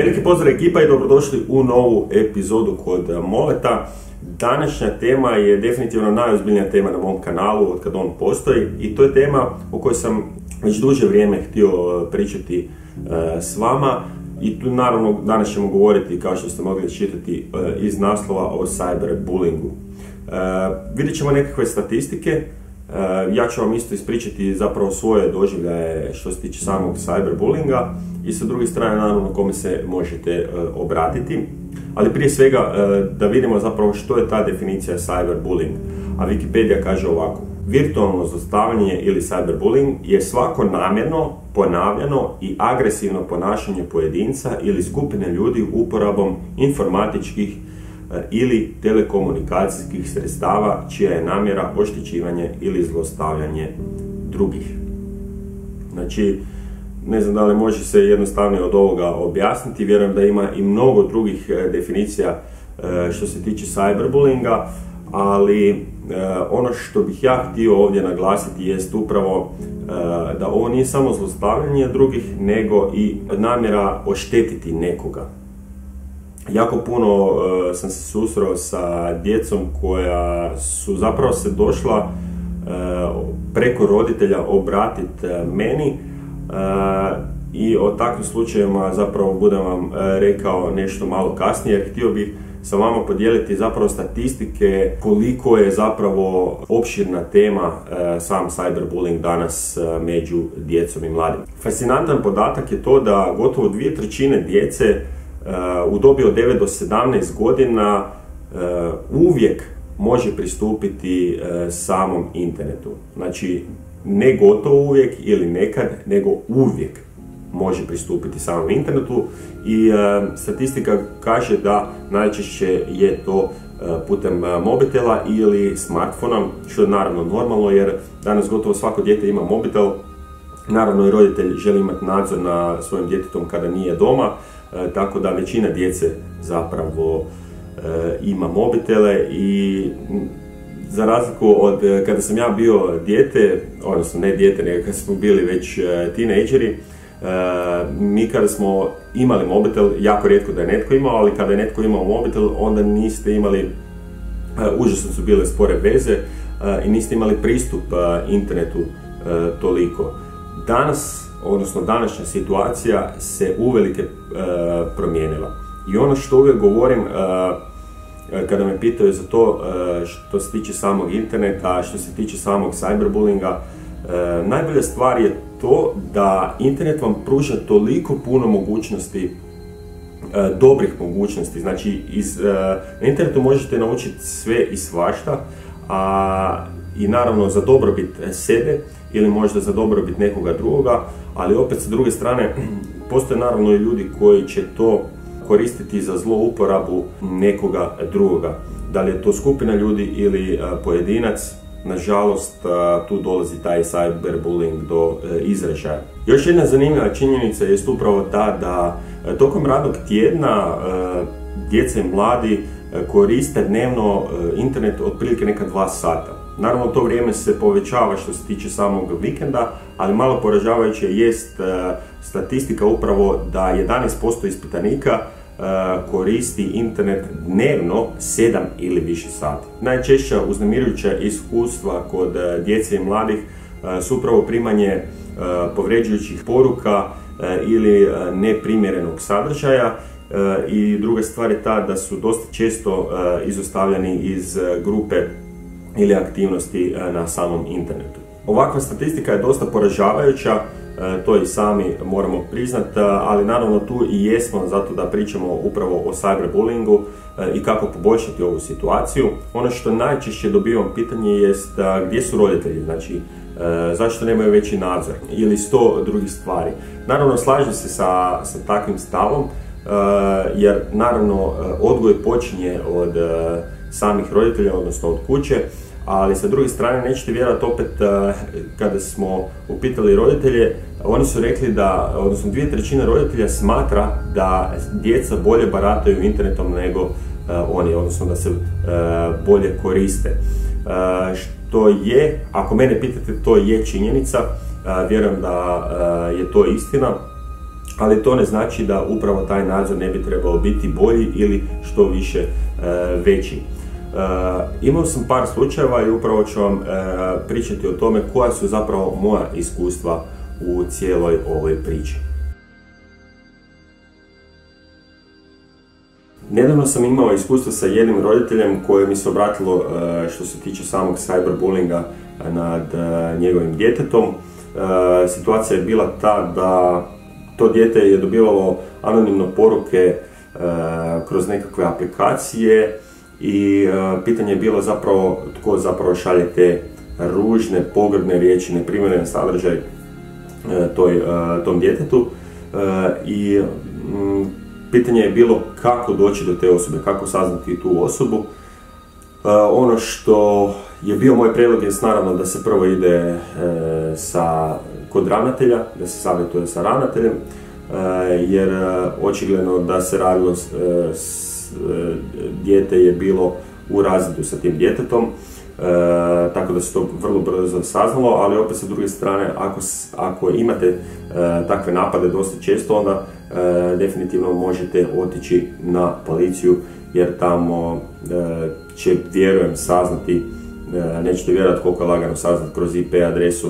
Veliki pozdrav ekipa i dobrodošli u novu epizodu kod Moleta. Današnja tema je definitivno najozbiljnija tema na mom kanalu od kad on postoji i to je tema o kojoj sam već duže vrijeme htio pričati s vama i tu naravno danas ćemo govoriti, kao što ste mogli čitati iz naslova, o cyberbullyingu. Vidjet ćemo nekakve statistike. Ja ću vam isto ispričati zapravo svoje doživljaje što se tiče samog cyberbullyinga i sa druge strane naravno kome se možete obratiti. Ali prije svega da vidimo zapravo što je ta definicija cyberbullying. A Wikipedia kaže ovako: virtualno zlostavljanje ili cyberbullying je svako namjerno, ponavljano i agresivno ponašanje pojedinca ili skupine ljudi uporabom informatičkih ili telekomunikacijskih sredstava čija je namjera oštećivanje ili zlostavljanje drugih. Znači, ne znam da li može se jednostavnije od ovoga objasniti, vjerujem da ima i mnogo drugih definicija što se tiče cyberbullyinga, ali ono što bih ja htio ovdje naglasiti jest upravo da ovo nije samo zlostavljanje drugih, nego i namjera oštetiti nekoga. Jako puno sam se susreo sa djecom koja su zapravo se došla preko roditelja obratiti meni i o takvim slučajevima zapravo budem vam rekao nešto malo kasnije, jer htio bih sa vama podijeliti zapravo statistike koliko je zapravo opširna tema sam cyberbullying danas među djecom i mladim. Fascinantan podatak je to da gotovo 2/3 djece u dobi od 9 do 17 godina uvijek može pristupiti samom internetu. Znači, ne gotovo uvijek ili nekad, nego uvijek može pristupiti samom internetu i statistika kaže da najčešće je to putem mobitela ili smartfona, što je naravno normalno jer danas gotovo svako dijete ima mobitel. Naravno i roditelj želi imati nadzor na svojim djetetom kada nije doma, tako da većina djece zapravo ima mobitele i za razliku od kada sam ja bio dijete, odnosno ne dijete, nego kada smo bili već tinejdžeri, mi kada smo imali mobitel, jako rijetko da je netko imao, ali kada je netko imao mobitel, onda niste imali, užasno su bile spore veze i niste imali pristup internetu toliko. Danas, odnosno današnja situacija se uvelike promijenila. I ono što uvijek govorim kada me pitaju za to što se tiče samog interneta, što se tiče samog cyberbullyinga, najbolja stvar je to da internet vam pruža toliko puno mogućnosti, dobrih mogućnosti. Znači, na internetu možete naučiti sve i svašta, i naravno za dobrobit sebe ili možda za dobrobit nekoga drugoga, ali opet sa druge strane postoje naravno i ljudi koji će to koristiti za zlouporabu nekoga drugoga. Da li je to skupina ljudi ili pojedinac, nažalost tu dolazi taj cyberbullying do izražaja. Još jedna zanimljiva činjenica jest upravo ta da tokom radnog tjedna djeca i mladi koriste dnevno internet otprilike neka 2 sata. Naravno, to vrijeme se povećava što se tiče samog vikenda, ali malo poražavajuće jest statistika upravo da 11% ispitanika koristi internet dnevno 7 ili više sati. Najčešća uznemirujuća iskustva kod djece i mladih su upravo primanje povređujućih poruka ili neprimjerenog sadržaja. I druga stvar je ta da su dosta često izostavljani iz grupe ili aktivnosti na samom internetu. Ovakva statistika je dosta poražavajuća, to i sami moramo priznati, ali naravno tu i jesmo zato da pričamo upravo o cyberbullyingu i kako poboljšati ovu situaciju. Ono što najčešće dobivam pitanje jest gdje su roditelji, znači zašto nemaju veći nadzor ili 100 drugih stvari. Naravno, slažem se sa takvim stavom, jer naravno odgoj počinje od samih roditelja, odnosno od kuće, ali sa druge strane nećete vjerovati opet kada smo upitali roditelje, oni su rekli da, odnosno 2/3 roditelja smatra da djeca bolje barataju internetom nego oni, odnosno da se bolje koriste. Što je, ako mene pitate, to je činjenica, vjerujem da je to istina. ali to ne znači da upravo taj nadzor ne bi trebao biti bolji ili što više veći. Imao sam par slučajeva i upravo ću vam pričati o tome koja su zapravo moja iskustva u cijeloj ovoj priči. Nedavno sam imao iskustvo sa jednim roditeljem koje mi se obratilo što se tiče samog cyberbullinga nad njegovim djetetom. Situacija je bila ta da to dijete je dobivalo anonimno poruke kroz nekakve aplikacije i pitanje je bilo zapravo tko zapravo šalje te ružne, pogrdne riječi, neprimjeren sadržaj tom djetetu i pitanje je bilo kako doći do te osobe, kako saznati tu osobu. Ono što je bio moj prijedlog je naravno da se prvo ide kod ravnatelja, da se savjetuje sa ravnateljem, jer očigledno da se radilo, dijete je bilo u razredu sa tim djetetom, tako da se to vrlo brzo saznalo, ali opet sa druge strane, ako imate takve napade dosta često, onda definitivno možete otići na policiju, jer tamo će, vjerujem, saznati, nećete vjerovati koliko je lagano saznati kroz IP adresu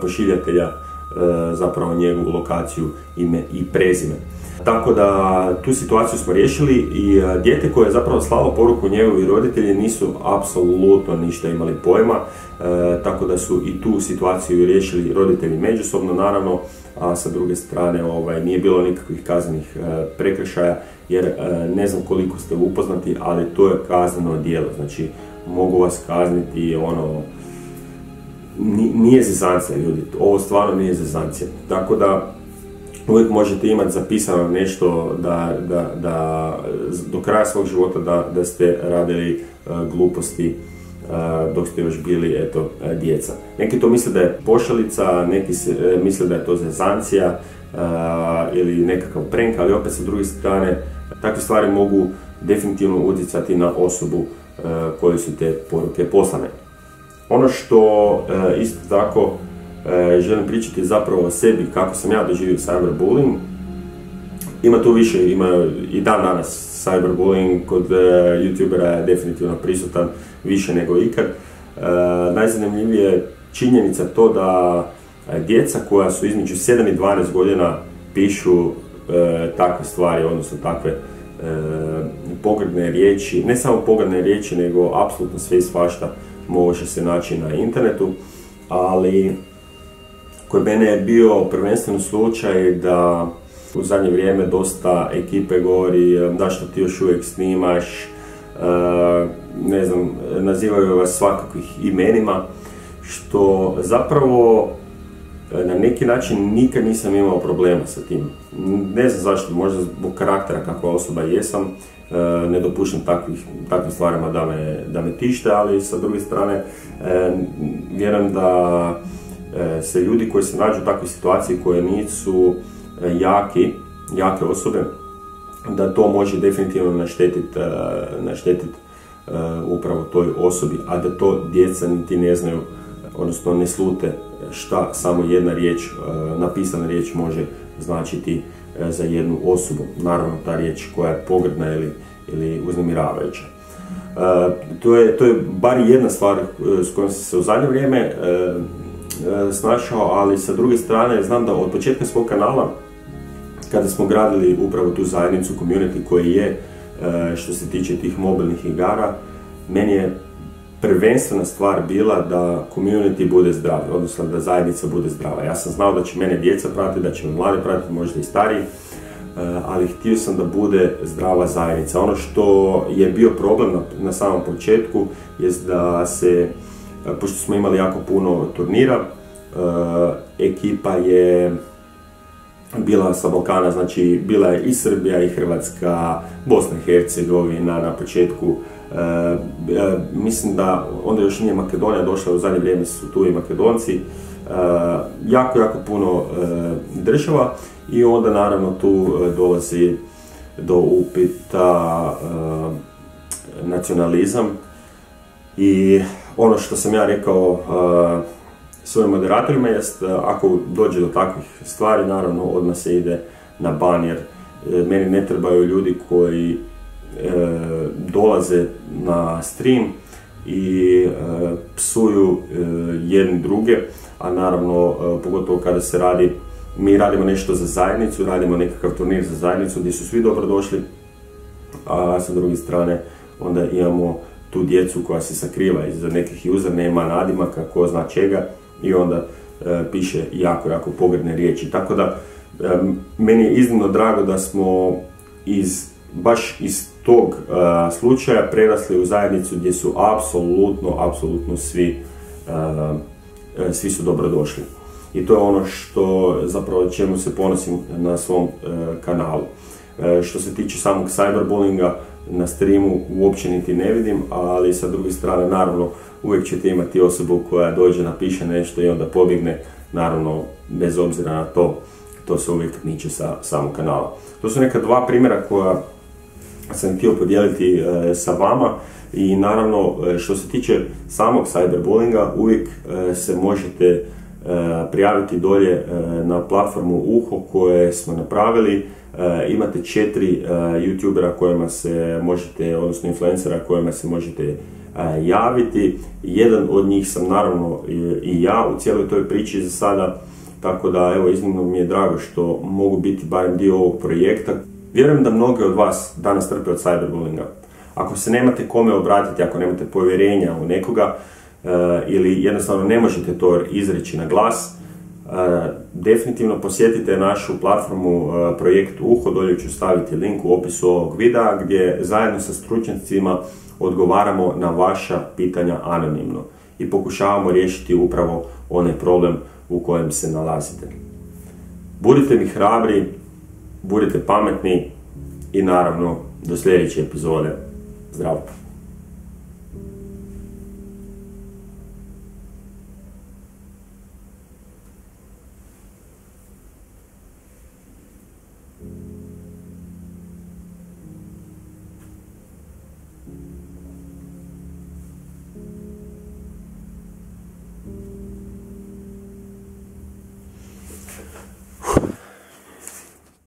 pošiljatelja, zapravo njegovu lokaciju, ime i prezime. Tako da tu situaciju smo riješili i dijete koje je zapravo slalo poruku, njegovi roditelji nisu apsolutno ništa imali pojma, tako da su i tu situaciju riješili roditelji međusobno, naravno, a sa druge strane nije bilo nikakvih kaznenih prekršaja, jer ne znam koliko ste upoznati, ali to je kazneno djelo, znači mogu vas kazniti, nije zezancija, ljudi, ovo stvarno nije zezancija, tako da uvijek možete imati zapisano nešto da do kraja svog života da ste radili gluposti dok ste još bili djeca. Neki to misle da je pošalica, neki misle da je to zezancija ili nekakav prank, ali opet sa druge strane takve stvari mogu definitivno utjecati na osobu koju su te poruke poslane. Ono što isto tako želim pričati zapravo o sebi, kako sam ja doživio cyberbullying. Ima tu više, ima i dan danas cyberbullying kod youtubera je definitivno prisutan više nego ikad. Najzanimljivije je činjenica to da djeca koja su između 7 i 12 godina pišu takve stvari, odnosno takve pogrdne riječi, ne samo pogrdne riječi, nego apsolutno sve i svašta može se naći na internetu, ali kod mene je bio prvenstveno slučaj da u zadnje vrijeme dosta ekipe govori da što ti još uvijek snimaš, ne znam, nazivaju vas svakakvih imenima, što zapravo na neki način nikad nisam imao problema sa tim. Ne znam zašto, možda zbog karaktera kakva osoba jesam, ne dopuštam takvim stvarima da me tište, ali sa druge strane vjerujem da se ljudi koji se nađu u takvoj situaciji koje nisu jake osobe, da to može definitivno naštetiti upravo toj osobi, a da to djeca niti ne znaju, odnosno ne slute šta samo jedna riječ, napisana riječ može značiti za jednu osobu. Naravno ta riječ koja je pogrdna ili uznemiravajuća. To je bar jedna stvar s kojom sam se u zadnje vrijeme snašao, ali sa druge strane znam da od početka svog kanala, kada smo gradili upravo tu zajednicu, community koji je što se tiče tih mobilnih igara, meni je prvenstvena stvar bila da community bude zdrav, odnosno da zajednica bude zdrava. Ja sam znao da će mene djeca pratiti, da će me mladi pratiti, možda i stariji, ali htio sam da bude zdrava zajednica. Ono što je bio problem na samom početku je da se, pošto smo imali jako puno turnira, ekipa je bila sa Balkana, znači bila je i Srbija i Hrvatska, Bosna i Hercegovina na početku. Mislim da onda još nije Makedonija došla, u zadnje vrijeme su tu i Makedonci. Jako puno država i onda naravno tu dolazi do upita nacionalizam i ono što sam ja rekao svojim moderatorima, jest ako dođe do takvih stvari, naravno odmah se ide na ban, jer meni ne trebaju ljudi koji dolaze na stream i psuju jedni druge, a naravno pogotovo kada se radi, mi radimo nešto za zajednicu, radimo nekakav turnir za zajednicu gdje su svi dobrodošli, a sa druge strane onda imamo tu djecu koja se sakriva iza nekih username, nadimaka, ko zna čega, i onda piše jako pogrdne riječi. Tako da meni je iznimno drago da smo baš iz tog slučaja prerasli u zajednicu gdje su apsolutno svi su dobrodošli. I to je ono zapravo čemu se ponosim na svom kanalu. Što se tiče samog cyberbullinga, na streamu uopće niti ne vidim, ali sa druge strane naravno uvijek ćete imati osobu koja dođe, napiše nešto i onda pobjegne, naravno bez obzira na to se uvijek miče sa samog kanala. To su neka dva primjera koja sam htio podijeliti sa vama i naravno što se tiče samog cyberbullinga uvijek se možete prijaviti dolje na platformu Uho koje smo napravili. Imate 4 youtubera kojima se možete, odnosno influencera kojima se možete javiti. Jedan od njih sam naravno i ja u cijeloj toj priči za sada, tako da evo iznimno mi je drago što mogu biti barem dio ovog projekta. Vjerujem da mnogi od vas danas trpe od cyberbullinga. Ako se nemate kome obratiti, ako nemate povjerenja u nekoga ili jednostavno ne možete to izreći na glas, definitivno posjetite našu platformu Projekt Uho, dolje ću staviti link u opisu ovog videa gdje zajedno sa stručnjacima odgovaramo na vaša pitanja anonimno i pokušavamo riješiti upravo onaj problem u kojem se nalazite. Budite mi hrabri, budite pametni i naravno do sljedeće epizode. Zdravo!